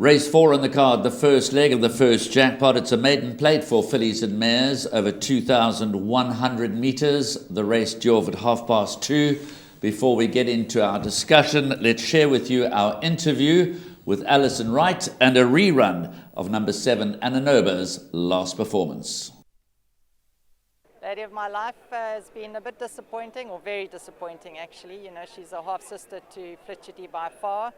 Race 4 on the card, the first leg of the first jackpot. It's a maiden plate for fillies and mares over 2,100 metres. The race due off at 2:30. Before we get into our discussion, let's share with you our interview with Alison Wright and a rerun of number 7, Ananoba's last performance. Lady of my life has been a bit disappointing, or very disappointing actually. You know, she's a half-sister to Flitchity by far.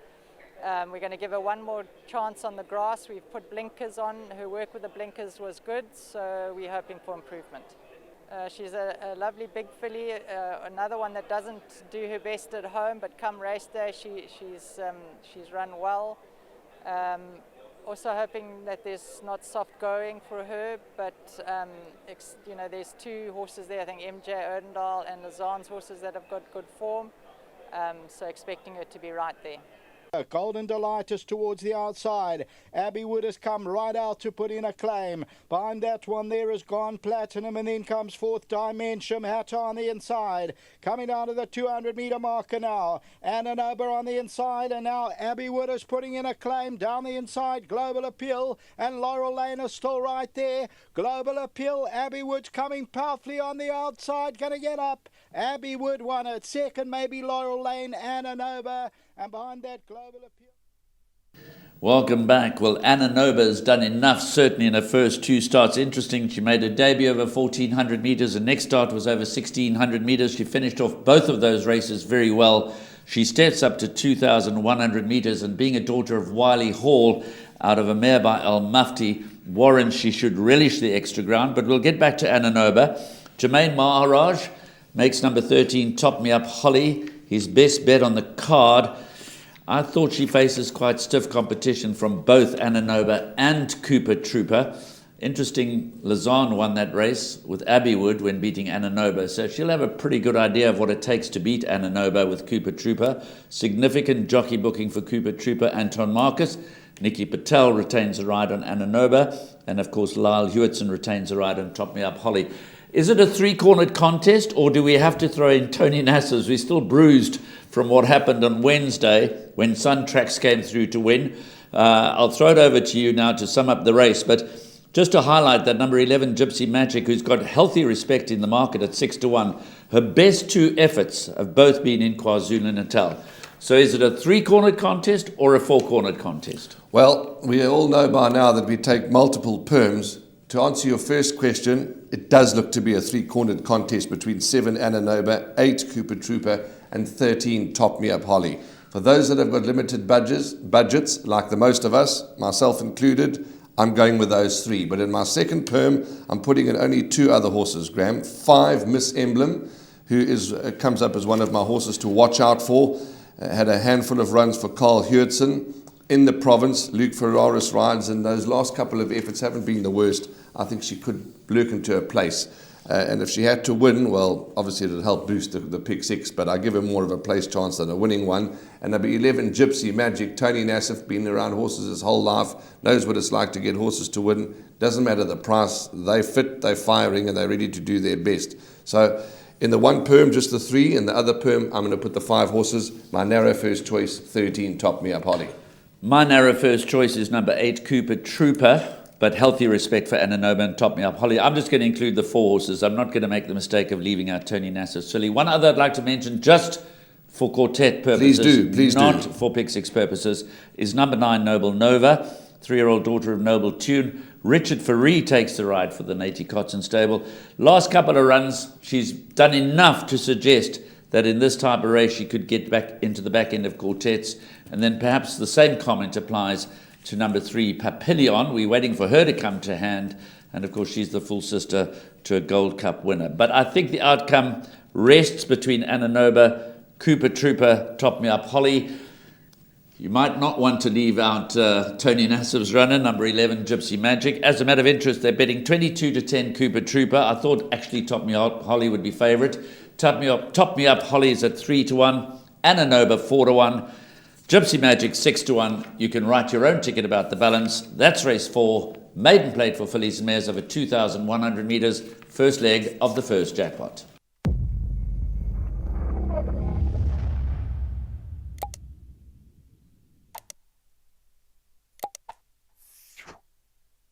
We're going to give her one more chance on the grass. We've put blinkers on. Her work with the blinkers was good, so we're hoping for improvement. She's a lovely big filly, another one that doesn't do her best at home, but come race day she's run well. Also hoping that there's not soft going for her, but you know, there's two horses there, I think MJ Odendal and Lazan's horses that have got good form, so expecting her to be right there. Golden Delight is towards the outside. Abbey Wood has come right out to put in a claim. Behind that one there is Gone Platinum, and then comes Fourth Dimension, Hatter on the inside. Coming down to the 200-metre marker now. Ananoba on the inside, and now Abbey Wood is putting in a claim. Down the inside, Global Appeal, and Laurel Lane is still right there. Global Appeal, Abbey Wood's coming powerfully on the outside, going to get up. Abbey Wood won it. Second, maybe Laurel Lane, Ananoba. And behind that, Global Appeal. Welcome back. Well, Ananoba's done enough, certainly in her first two starts. Interesting, she made a debut over 1,400 metres. The next start was over 1,600 metres. She finished off both of those races very well. She steps up to 2,100 metres, and being a daughter of Wiley Hall out of a mare by Al Mufti warrants she should relish the extra ground. But we'll get back to Ananoba. Jermaine Maharaj makes number 13, Top Me Up Holly, his best bet on the card. I thought she faces quite stiff competition from both Ananoba and Cooper Trooper. Interesting, Lazan won that race with Abbey Wood when beating Ananoba, so she'll have a pretty good idea of what it takes to beat Ananoba with Cooper Trooper. Significant jockey booking for Cooper Trooper, Anton Marcus. Nikki Patel retains a ride on Ananoba, and of course Lyle Hewitson retains a ride on Top Me Up Holly. Is it a three-cornered contest, or do we have to throw in Tony Nassers? We're still bruised from what happened on Wednesday when Sun Tracks came through to win. I'll throw it over to you now to sum up the race, but just to highlight that number 11, Gypsy Magic, who's got healthy respect in the market at 6-1, her best two efforts have both been in KwaZulu-Natal. So is it a three-cornered contest or a four-cornered contest? Well, we all know by now that we take multiple perms. To answer your first question, it does look to be a three-cornered contest between 7 Ananoba, 8 Cooper Trooper, and 13 Top Me Up Holly. For those that have got limited budgets, like the most of us, myself included, I'm going with those three. But in my second perm, I'm putting in only two other horses, Graham. 5 Miss Emblem, who comes up as one of my horses to watch out for. Had a handful of runs for Carl Hewitson. In the province, Luke Ferraris rides, and those last couple of efforts haven't been the worst. I think she could lurk into a place. And if she had to win, well, obviously it would help boost the pick 6, but I give her more of a place chance than a winning one. And number 11, Gypsy Magic. Tony Nassif, been around horses his whole life, knows what it's like to get horses to win. Doesn't matter the price. They're fit, they're firing, and they're ready to do their best. So in the one perm, just the 3. In the other perm, I'm going to put the 5 horses. My narrow first choice, 13, Top Me Up Holly. My narrow first choice is number 8, Cooper Trooper, but healthy respect for Ananoba and Top Me Up Holly. I'm just going to include the 4 horses. I'm not going to make the mistake of leaving out Tony Nassif silly. One other I'd like to mention, just for quartet purposes, please not do. for pick 6 purposes, is number 9, Noble Nova, 3-year-old daughter of Noble Tune. Richard Faree takes the ride for the Nati Cotton stable. Last couple of runs, she's done enough to suggest that in this type of race she could get back into the back end of quartets. And then perhaps the same comment applies to number 3, Papillion. We're waiting for her to come to hand. And of course, she's the full sister to a Gold Cup winner. But I think the outcome rests between Ananoba, Cooper Trooper, Top Me Up Holly. You might not want to leave out Tony Nassif's runner, number 11, Gypsy Magic. As a matter of interest, they're betting 22-10 Cooper Trooper. I thought actually Top Me Up Holly would be favourite. Top Me Up Holly is at 3-1. Ananoba 4-1. Gypsy Magic 6-1. You can write your own ticket about the balance. That's race 4. Maiden plate for fillies and mares over 2,100 metres. First leg of the first jackpot.